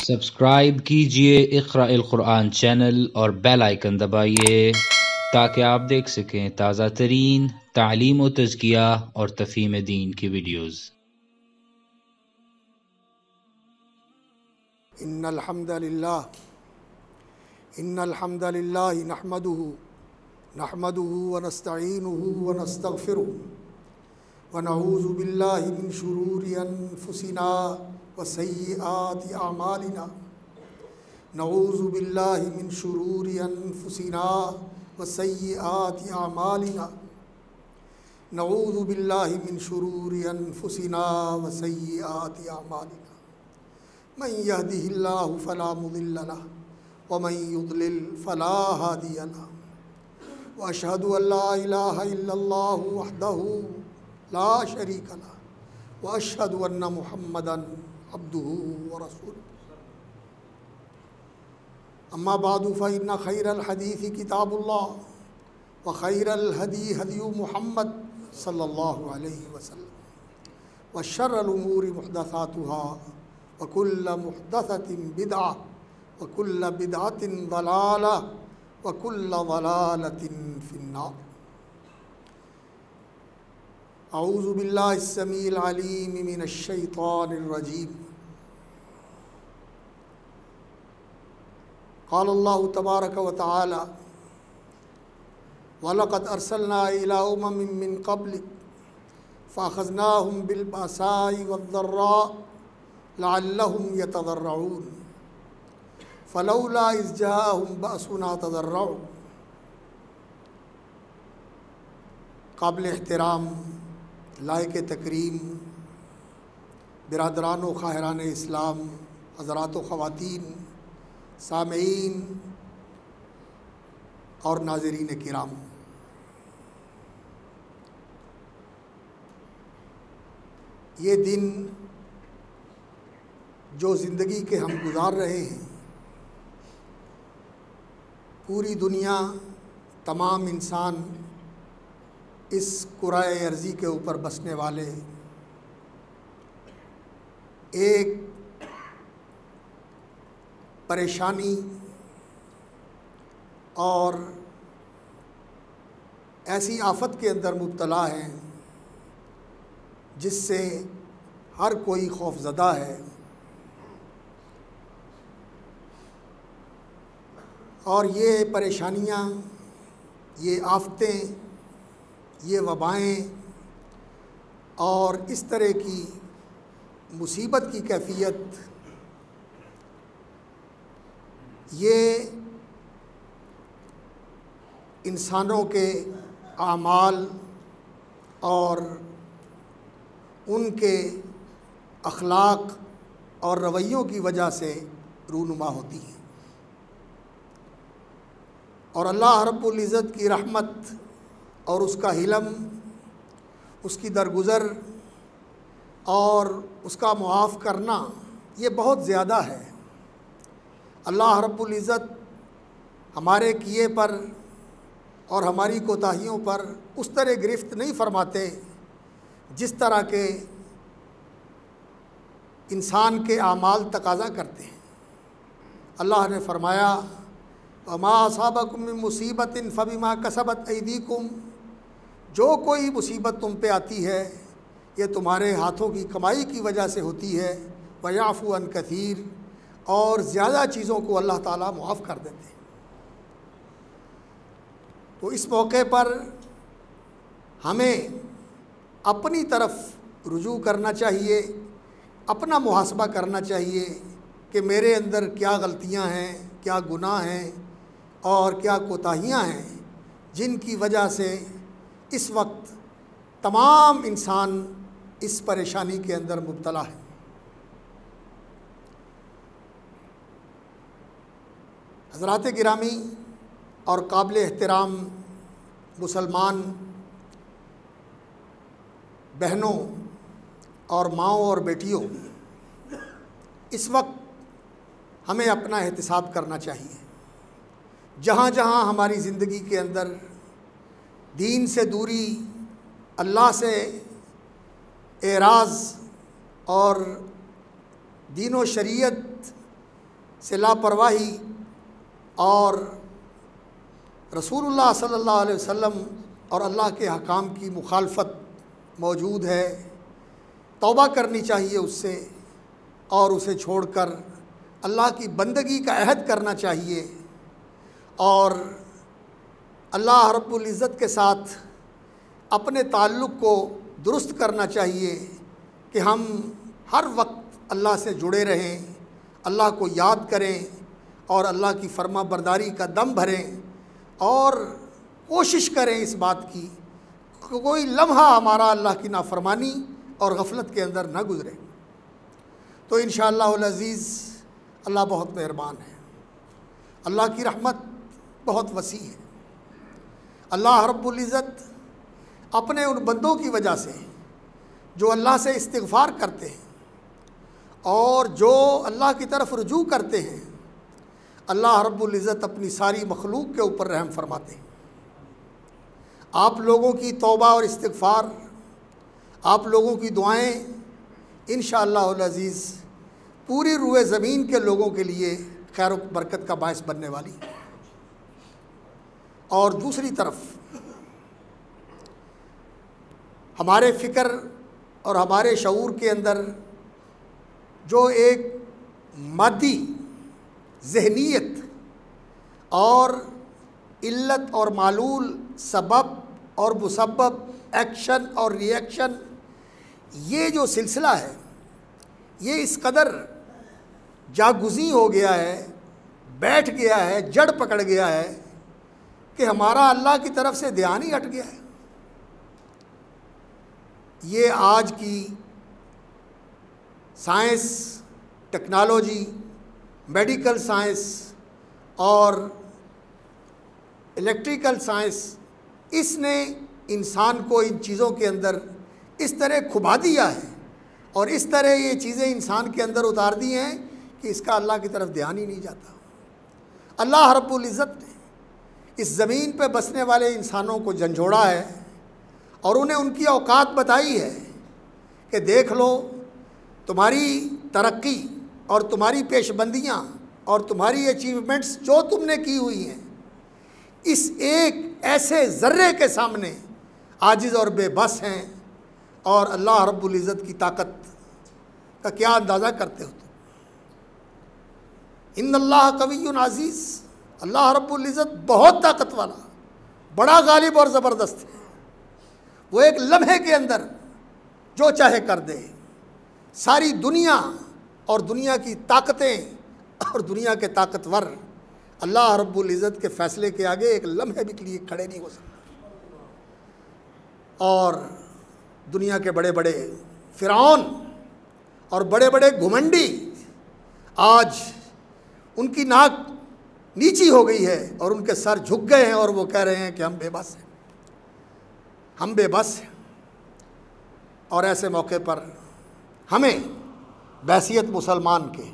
Subscribe कीजिए इक़राअल क़ुरआन channel और bell icon दबाइए ताकि आप देख सकें ताज़ा तरीन तालीम व तज़किया और तफ़हीम दीन की वीडियोज़। इन्नल हम्दलिल्लाह नहमदुहु व नस्तईनुहु व नस्तगफिरुहु व नऊज़ु बिल्लाहि मिन शुरूरि अनफुसिना व सय्यिआति अमालिना। नऊज़ु बिल्लाहि मिन शुरूरि अनफुसिना व सय्यिआति अमालिना। नऊज़ु बिल्लाहि मिन शुरूरि अनफुसिना व सय्यिआति अमालिना। मन यहदिहिल्लाहु फला मुदिल्ल लहु व मन युद्लिल फला हादिय लहु व अशहदु अल्ला इलाहा इल्लल्लाहु वहदहु ला शरीक लहु व अशहदु अन्ना मुहम्मदन अब्दुहु व रसूलुहु। अम्मा बादु फ़इन्ना खैरल हदीसी किताबुल्लाह व खैरल हदी हदी मुहम्मद सल्लल्लाहु अलैहि वसल्लम व शर्रल उमूरि मुहदसातुहा व कुल्ल मुहदसतिन बिदअह व कुल्ल बिदअतिन ज़लालह व कुल्ल ज़लालतिन फिन्नार। अऊज़ु बिल्लाहि अस्समीइल अलीम मिनश शैतानिर रजीम। क़ाल अल्लाहु तबारक व तआला वलक़द अर्सलना इला उममिन मिन क़ब्लिक फ़अख़ज़नाहुम बिलबअसाइ वद्दर्रा लअल्लहुम यतज़र्रऊन फ़लौला इज़ जाअहुम बअसुना तज़र्रऊ। काबिल एहतराम लायक तकरीम बिरादरान व ख़ाहिरान इस्लाम, हज़रात व ख़वातीन, सामईन और नाज़रीन किराम, ये दिन जो ज़िंदगी के हम गुज़ार रहे हैं, पूरी दुनिया, तमाम इंसान इस कुराए अर्ज़ी के ऊपर बसने वाले एक परेशानी और ऐसी आफत के अंदर मुब्तला हैं जिससे हर कोई खौफज़दा है। और ये परेशानियाँ, ये आफतें, ये वबाएँ और इस तरह की मुसीबत की कैफियत, ये इंसानों के आमाल और उनके अखलाक और रवैयों की वजह से रूनुमा होती हैं। और अल्लाह रब्बुल इज़्ज़त की रहमत और उसका हिलम, उसकी दरगुज़र और उसका मुआफ़ करना ये बहुत ज़्यादा है। अल्लाह रब्बुल इज़्ज़त हमारे किए पर और हमारी कोताहियों पर उस तरह गिरफ़्त नहीं फरमाते जिस तरह के इंसान के आमाल तकाज़ा करते हैं। अल्लाह ने फरमाया वमा असाबकुम मिन मुसीबतिन फ़बिमा कसबत ऐदीकुम, जो कोई मुसीबत तुम पे आती है ये तुम्हारे हाथों की कमाई की वजह से होती है। वयाफ़ू अन कसीर, और ज़्यादा चीज़ों को अल्लाह ताला मुआफ़ कर देते हैं। तो इस मौके पर हमें अपनी तरफ रुजू करना चाहिए, अपना मुहासबा करना चाहिए कि मेरे अंदर क्या गलतियां हैं, क्या गुनाह हैं और क्या कोताहियां हैं जिनकी वजह से इस वक्त तमाम इंसान इस परेशानी के अंदर मुब्तला है। हज़रात गिरामी और काबिल एहतराम मुसलमान बहनों और माँओं और बेटियों, इस वक्त हमें अपना एहतिसाब करना चाहिए। जहाँ जहाँ हमारी ज़िंदगी के अंदर दीन से दूरी, अल्लाह से एराज़ और दीन व शरीयत से लापरवाही और रसूलुल्लाह सल्लल्लाहु अलैहि वसल्लम और अल्लाह के हकाम की मुखालफत मौजूद है, तौबा करनी चाहिए उससे और उसे छोड़कर अल्लाह की बंदगी का अहद करना चाहिए और अल्लाह रब्बुल इज़्ज़त के साथ अपने ताल्लुक़ को दुरुस्त करना चाहिए कि हम हर वक्त अल्लाह से जुड़े रहें, अल्लाह को याद करें और अल्लाह की फर्मा बरदारी का दम भरें और कोशिश करें इस बात की कि कोई लम्हा हमारा अल्लाह की नाफरमानी और गफलत के अंदर न गुज़रे। तो इंशाअल्लाहुल अज़ीज़ अल्लाह बहुत मेहरबान है, अल्लाह की रहमत बहुत वसी है। अल्लाह रब्बुल इज़्ज़त अपने उन बंदों की वजह से जो अल्लाह से इस्तिग़फ़ार करते हैं और जो अल्लाह की तरफ रुजू करते हैं, अल्लाह रब्बुल इज़्ज़त अपनी सारी मखलूक के ऊपर रहम फरमाते हैं। आप लोगों की तौबा और इस्तिग़फ़ार, आप लोगों की दुआएं इंशाअल्लाहुल अज़ीज़ पूरी रूए ज़मीन के लोगों के लिए खैर व बरकत का बायस बनने वाली। और दूसरी तरफ हमारे फ़िक्र और हमारे शऊर के अंदर जो एक मादी ज़हनियत और इल्लत और मालूल, सबब और मुसब्बब, एक्शन और रिएक्शन, ये जो सिलसिला है ये इस कदर जागुज़ी हो गया है, बैठ गया है, जड़ पकड़ गया है कि हमारा अल्लाह की तरफ से ध्यान ही हट गया है। ये आज की साइंस, टेक्नोलॉजी, मेडिकल साइंस और इलेक्ट्रिकल साइंस, इसने इंसान को इन चीज़ों के अंदर इस तरह खुबा दिया है और इस तरह ये चीज़ें इंसान के अंदर उतार दी हैं कि इसका अल्लाह की तरफ ध्यान ही नहीं जाता। अल्लाह रब्बुल इज़्ज़त ने इस ज़मीन पे बसने वाले इंसानों को झंझोड़ा है और उन्हें उनकी औकात बताई है कि देख लो, तुम्हारी तरक्की और तुम्हारी पेशबंदियाँ और तुम्हारी अचीवमेंट्स जो तुमने की हुई हैं, इस एक ऐसे ज़र्रे के सामने आजिज़ और बेबस हैं और अल्लाह रब्बुल इज़्ज़त की ताकत का क्या अंदाज़ा करते हो तुम। इन्नल्लाह कवियुन अज़ीज़, अल्लाह रब्बुल इज़्ज़त बहुत ताकत वाला, बड़ा गालिब और ज़बरदस्त है। वो एक लम्हे के अंदर जो चाहे कर दे। सारी दुनिया और दुनिया की ताकतें और दुनिया के ताकतवर अल्लाह रब्बुल इज़्ज़त के फ़ैसले के आगे एक लम्हे भी के लिए खड़े नहीं हो सकते। और दुनिया के बड़े बड़े फ़िरौन और बड़े बड़े घुमंडी आज उनकी नाक नीची हो गई है और उनके सर झुक गए हैं और वो कह रहे हैं कि हम बेबस हैं, हम बेबस हैं। और ऐसे मौके पर हमें बैसियत मुसलमान के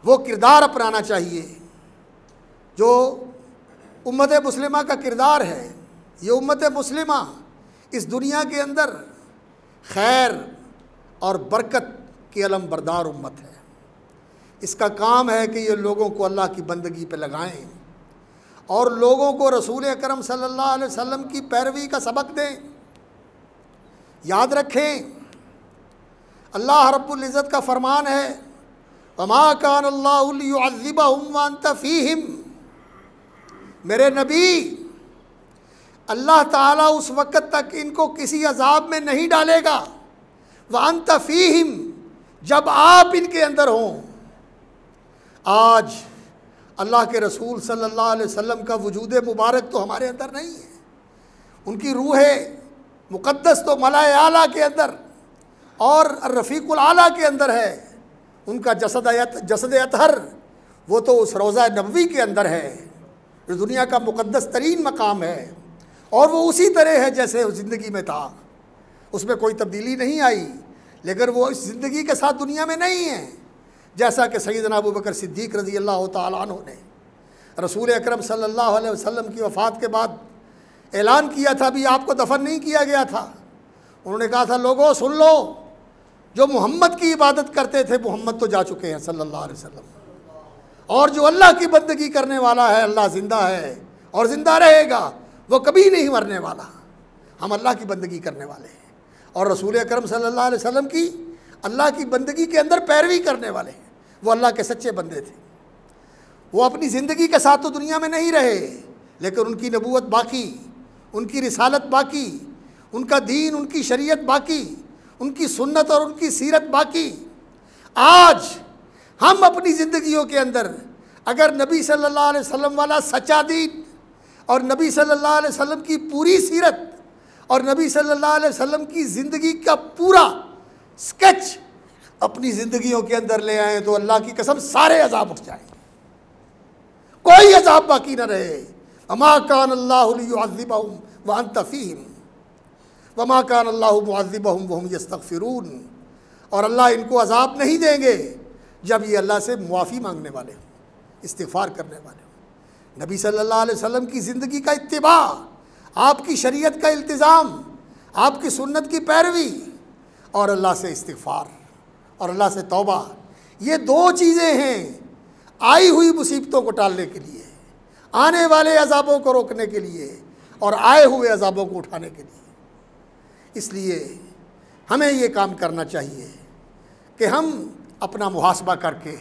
वो किरदार अपनाना चाहिए जो उम्मत मुस्लिमा का किरदार है। ये उम्मत मुस्लिमा इस दुनिया के अंदर खैर और बरकत की अलम बरदार उम्मत है। इसका काम है कि ये लोगों को अल्लाह की बंदगी पे लगाएं और लोगों को रसूल अकरम सल्लल्लाहु अलैहि वसल्लम की पैरवी का सबक दें। याद रखें, अल्लाह रब्बुल इज़्ज़त का फरमान है, वमा कान अल्लाहु लियुअज़्ज़िबहुम व अंत फ़ीहिम। मेरे नबी, अल्लाह ताला उस वक़्त तक इनको किसी अज़ाब में नहीं डालेगा, व अंत फ़ीहिम, जब आप इनके अंदर हों। आज अल्लाह के रसूल सल्लल्लाहु अलैहि वसल्लम का वजूद मुबारक तो हमारे अंदर नहीं है, उनकी रूह मुक़द्दस तो मलाए आला के अंदर और रफ़ीकुल आला के अंदर है, उनका जसद अतहर वो तो उस रोज़ा नबवी के अंदर है जो दुनिया का मुक़द्दस तरीन मकाम है और वो उसी तरह है जैसे ज़िंदगी में था, उसमें कोई तब्दीली नहीं आई। लेकिन वो इस ज़िंदगी के साथ दुनिया में नहीं है, जैसा कि सैयदना अबू बकर सिद्दीक़ रज़ी अल्लाह तआला अन्हु ने रसूल अकरम सल्लल्लाहु अलैहि वसल्लम की वफ़ात के बाद ऐलान किया था, अभी आपको दफन नहीं किया गया था। उन्होंने कहा था, लोगों सुन लो, जो मोहम्मद की इबादत करते थे, मोहम्मद तो जा चुके हैं सल्लल्लाहु अलैहि वसल्लम, और जो अल्लाह की बंदगी करने वाला है, अल्लाह ज़िंदा है और ज़िंदा रहेगा, वो कभी नहीं मरने वाला। हम अल्लाह की बंदगी करने वाले हैं और रसूल अकरम सल्लल्लाहु अलैहि वसल्लम की अल्लाह की बंदगी के अंदर पैरवी करने वाले हैं। वो अल्लाह के सच्चे बंदे थे। वो अपनी ज़िंदगी के साथ तो दुनिया में नहीं रहे, लेकिन उनकी नबूवत बाकी, उनकी रिसालत बाकी, उनका दीन, उनकी शरीयत बाकी, उनकी सुन्नत और उनकी सीरत बाकी। आज हम अपनी ज़िंदगियों के अंदर अगर नबी सल्लल्लाहु अलैहि वसल्लम वाला सच्चा दीन और नबी सल्लल्लाहु अलैहि वसल्लम की पूरी सीरत और नबी सल्लल्लाहु अलैहि वसल्लम की ज़िंदगी का पूरा स्केच अपनी ज़िंदगियों के अंदर ले आए तो अल्लाह की कसम सारे अजाब उठ जाएंगे, कोई अजाब बाकी न रहे। वमा कान अल्लाहु लियुअज़्ज़िबहुम व अंत फ़ीहिम वमा कान अल्लाहु मुअज़्ज़िबहुम व हुम यस्तग़फ़िरून। और अल्लाह इनको अजाब नहीं देंगे जब ये अल्लाह से मुआफ़ी मांगने वाले हों, इस्तिग़फ़ार करने वाले हों। नबी सल्लल्लाहु अलैहि वसल्लम की ज़िंदगी का इत्तिबा, आपकी शरीयत का इल्तिज़ाम, आपकी सुन्नत की पैरवी और अल्लाह से इस्तिग़फ़ार और अल्लाह से तौबा, ये दो चीज़ें हैं आई हुई मुसीबतों को टालने के लिए, आने वाले अजाबों को रोकने के लिए और आए हुए अजाबों को उठाने के लिए। इसलिए हमें ये काम करना चाहिए कि हम अपना मुहासबा करके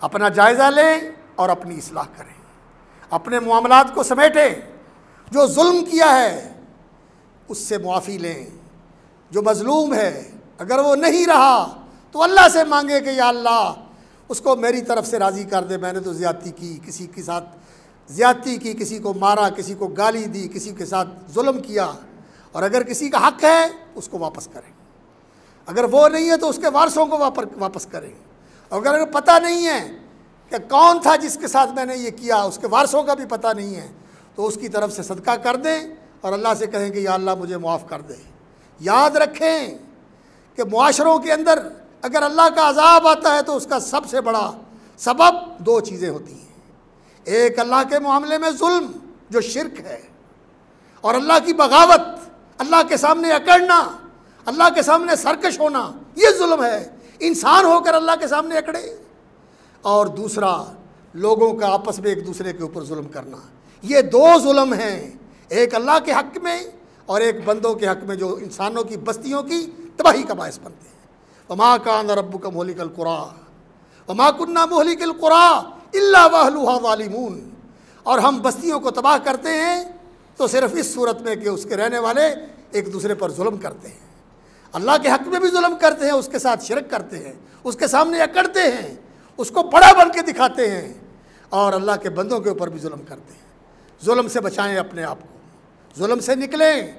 अपना जायज़ा लें और अपनी इस्लाह करें, अपने मामलात को समेटें। जो जुल्म किया है उससे मुआफ़ी लें, जो मज़लूम है अगर वो नहीं रहा तो अल्लाह से मांगे कि या अल्लाह उसको मेरी तरफ से राज़ी कर दे, मैंने तो ज़्यादती की, किसी के साथ ज़्यादती की, किसी को मारा, किसी को गाली दी, किसी के साथ जुल्म किया, और अगर किसी का हक़ है उसको वापस करें, अगर वो नहीं है तो उसके वारसों को वापस करें, और अगर पता नहीं है कि कौन था जिसके साथ मैंने ये किया, उसके वारसों का भी पता नहीं है, तो उसकी तरफ से सदका कर दें और अल्लाह से कहें कि या अल्लाह मुझे माफ़ कर दे। याद रखें कि मुआशरों के अंदर अगर अल्लाह का अजाब आता है तो उसका सबसे बड़ा सबब दो चीज़ें होती हैं। एक अल्लाह के मामले में जुल्म जो शिरक है, और अल्लाह की बगावत, अल्लाह के सामने अकड़ना, अल्लाह के सामने सरकश होना, ये जुल्म है, इंसान होकर अल्लाह के सामने अकड़े। और दूसरा लोगों का आपस में एक दूसरे के ऊपर जुल्म करना। ये दो जुल्म हैं, एक अल्लाह के हक़ में और एक बंदों के हक़ में, जो इंसानों की बस्तियों की तबाही का बायस बनते हैं। वमा कान रब्बुका मुहलिकल कुरा वमा कुन्ना मुहलिकल कुरा इल्ला वअहलुहा ज़ालिमून। और हम बस्तियों को तबाह करते हैं तो सिर्फ़ इस सूरत में कि उसके रहने वाले एक दूसरे पर जुल्म करते हैं, अल्लाह के हक़ में भी जुल्म करते हैं, उसके साथ शिरक करते हैं, उसके सामने अकड़ते हैं, उसको बड़ा बन के दिखाते हैं, और अल्लाह के बंदों के ऊपर भी जुल्म करते हैं। जुल्म से बचाएं अपने आप को, जुल्म से निकलें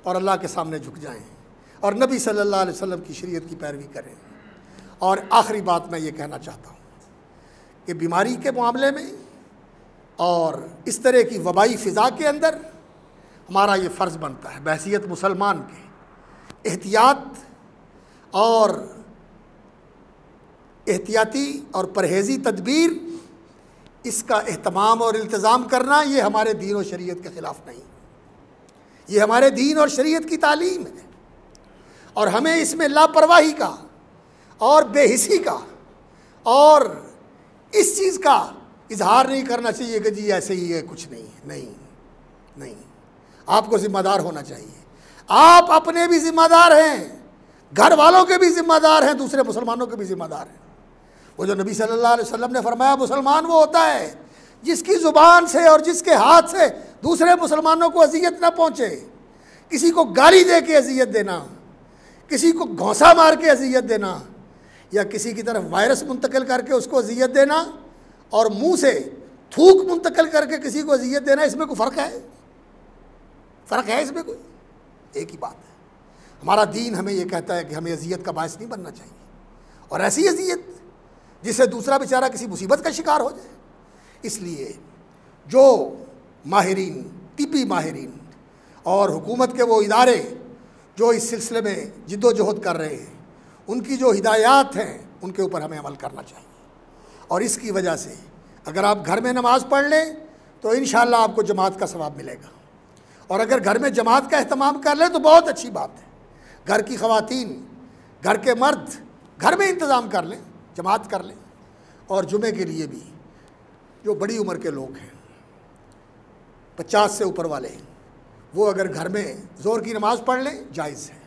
और अल्लाह के सामने झुक जाएं और नबी सल्लल्लाहु अलैहि वसल्लम की शरीयत की पैरवी करें। और आखिरी बात मैं ये कहना चाहता हूँ कि बीमारी के मामले में और इस तरह की वबाई फ़िज़ा के अंदर हमारा ये फ़र्ज़ बनता है बहैसियत मुसलमान के, एहतियात और एहतियाती और परहेज़ी तदबीर, इसका एहतमाम और इल्तिज़ाम करना, ये हमारे दीन और शरीयत के ख़िलाफ़ नहीं, ये हमारे दीन और शरीयत की तालीम है। और हमें इसमें लापरवाही का और बेहिसी का और इस चीज़ का इजहार नहीं करना चाहिए कि जी ऐसे ही है, कुछ नहीं है। नहीं नहीं, आपको ज़िम्मेदार होना चाहिए। आप अपने भी ज़िम्मेदार हैं, घर वालों के भी ज़िम्मेदार हैं, दूसरे मुसलमानों के भी ज़िम्मेदार हैं। वो जो नबी सल्लल्लाहु अलैहि वसल्लम ने फरमाया, मुसलमान वो होता है जिसकी ज़ुबान से और जिसके हाथ से दूसरे मुसलमानों को अज़ियत ना पहुँचे। किसी को गाली दे के अज़ियत देना, किसी को घौंसा मार के अज़ियत देना, या किसी की तरफ वायरस मुंतकिल करके उसको अज़ियत देना, और मुंह से थूक मुंतकिल करके किसी को अज़ियत देना, इसमें कोई फ़र्क है? फ़र्क है इसमें कोई? एक ही बात है। हमारा दीन हमें यह कहता है कि हमें अज़ियत का बायस नहीं बनना चाहिए, और ऐसी अज़ियत जिससे दूसरा बेचारा किसी मुसीबत का शिकार हो जाए। इसलिए जो माहिरीन, तिब्बी माहिरीन और हुकूमत के वो इदारे जो इस सिलसिले में जिद्दोजहद कर रहे हैं, उनकी जो हिदायत हैं उनके ऊपर हमें अमल करना चाहिए। और इसकी वजह से अगर आप घर में नमाज़ पढ़ लें तो इंशाअल्लाह आपको जमात का सवाब मिलेगा, और अगर घर में जमात का अहतमाम कर लें तो बहुत अच्छी बात है। घर की ख़वातीन, घर के मर्द घर में इंतज़ाम कर लें, जमात कर लें, और जुमे के लिए भी जो बड़ी उम्र के लोग हैं 50 से ऊपर वाले, वो अगर घर में ज़ोर की नमाज़ पढ़ लें जायज़ है।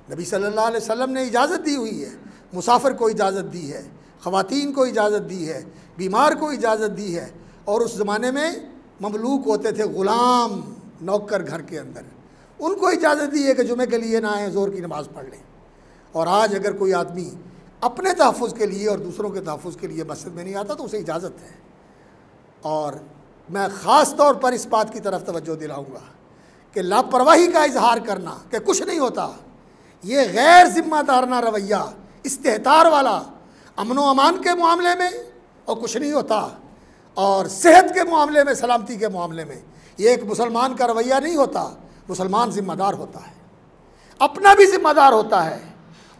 नबी सल्लल्लाहु अलैहि वसल्लम ने इजाज़त दी हुई है, मुसाफिर को इजाज़त दी है, ख़वातीन को इजाज़त दी है, बीमार को इजाज़त दी है। और उस ज़माने में ममलूक होते थे ग़ुलाम नौकर घर के अंदर, उनको इजाज़त दी है कि जुमे के लिए ना आए, ज़ोर की नमाज़ पढ़ लें। और आज अगर कोई आदमी अपने तहफ़्फ़ुज़ के लिए और दूसरों के तहफ़्फ़ुज़ के लिए मस्जिद में नहीं आता तो उसे इजाज़त है। और मैं ख़ास तौर पर इस बात की तरफ तवज्जो दिलाऊँगा कि लापरवाही का इजहार करना कि कुछ नहीं होता, ये गैर ज़िम्मेदाराना रवैया, इस्तेहतार वाला, अमन व अमान के मामले में और कुछ नहीं होता, और सेहत के मामले में, सलामती के मामले में, ये एक मुसलमान का रवैया नहीं होता। मुसलमान ज़िम्मेदार होता है, अपना भी ज़िम्मेदार होता है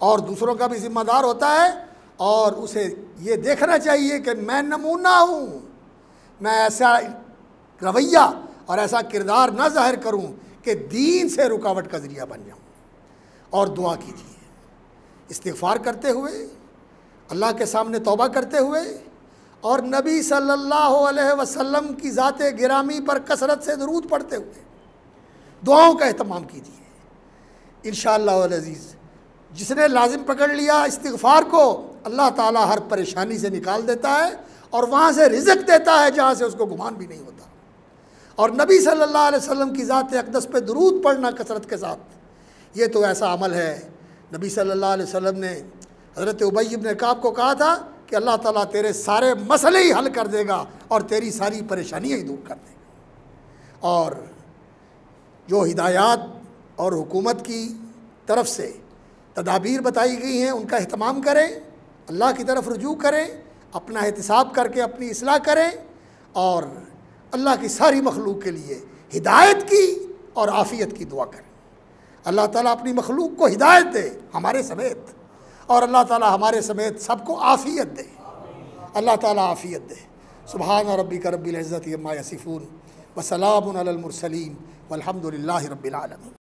और दूसरों का भी ज़िम्मेदार होता है। और उसे ये देखना चाहिए कि मैं नमूना हूँ, मैं ऐसा रवैया और ऐसा किरदार ना ज़ाहिर करूँ कि दीन से रुकावट का ज़रिया बन जाऊँ। और दुआ कीजिए, इस्तिग़फ़ार करते हुए, अल्लाह के सामने तौबा करते हुए, और नबी सल्लल्लाहु अलैहि वसल्लम की ज़ाते गिरामी पर कसरत से दरूद पढ़ते हुए दुआओं का एहतमाम कीजिए। इंशाअल्लाह अज़ीज़, जिसने लाजिम पकड़ लिया इस्तिग़फ़ार को, अल्लाह ताला हर परेशानी से निकाल देता है और वहाँ से रिज़्क़ देता है जहाँ से उसको गुमान भी नहीं होता। और नबी सल्लल्लाहु अलैहि वसल्लम की ज़ात अक़दस पे दरूद पढ़ना कसरत के साथ, ये तो ऐसा अमल है। नबी सल्लल्लाहु अलैहि वसल्लम ने हज़रत उबई इब्न काब को कहा था कि अल्लाह ताला तेरे सारे मसले ही हल कर देगा और तेरी सारी परेशानियाँ ही दूर कर देगा। और जो हिदायत और हुकूमत की तरफ से तदाबीर बताई गई हैं उनका एहतमाम करें, अल्लाह की तरफ रुजू करें, अपना एहतिसाब करके अपनी इस्लाह करें और अल्लाह की सारी मखलूक के लिए हिदायत की और आफ़ियत की दुआ करें। अल्लाह ताला अपनी मखलूक को हिदायत दे हमारे समेत, और अल्लाह ताला हमारे समेत सबको आफ़ियत दे। अल्लाह ताला आफ़ियत दे। सुब्हान रब्बिक रब्बिल इज़्ज़ति अम्मा यसिफ़ून व सलामुन अलल मुरसलीन वल्हम्दुलिल्लाहि रब्बिल आलमीन।